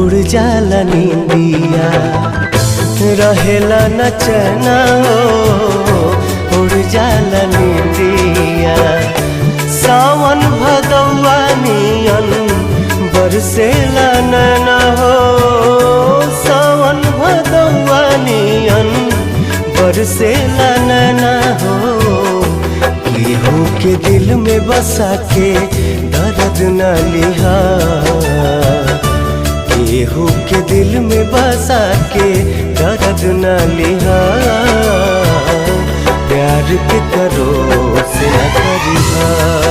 उड़ जाला नींदिया, रहेला न चैना हो उड़ जाला नींदिया। सावन भदौआ नियन बरसेला नैना हो, सावन भदौआ नियन बरसेला नैना हो। केहू के दिल में बसा के दर्द न लिहा, केहू के दिल में बसा के दर्द न लिहा। प्यार के करो से न करिहा।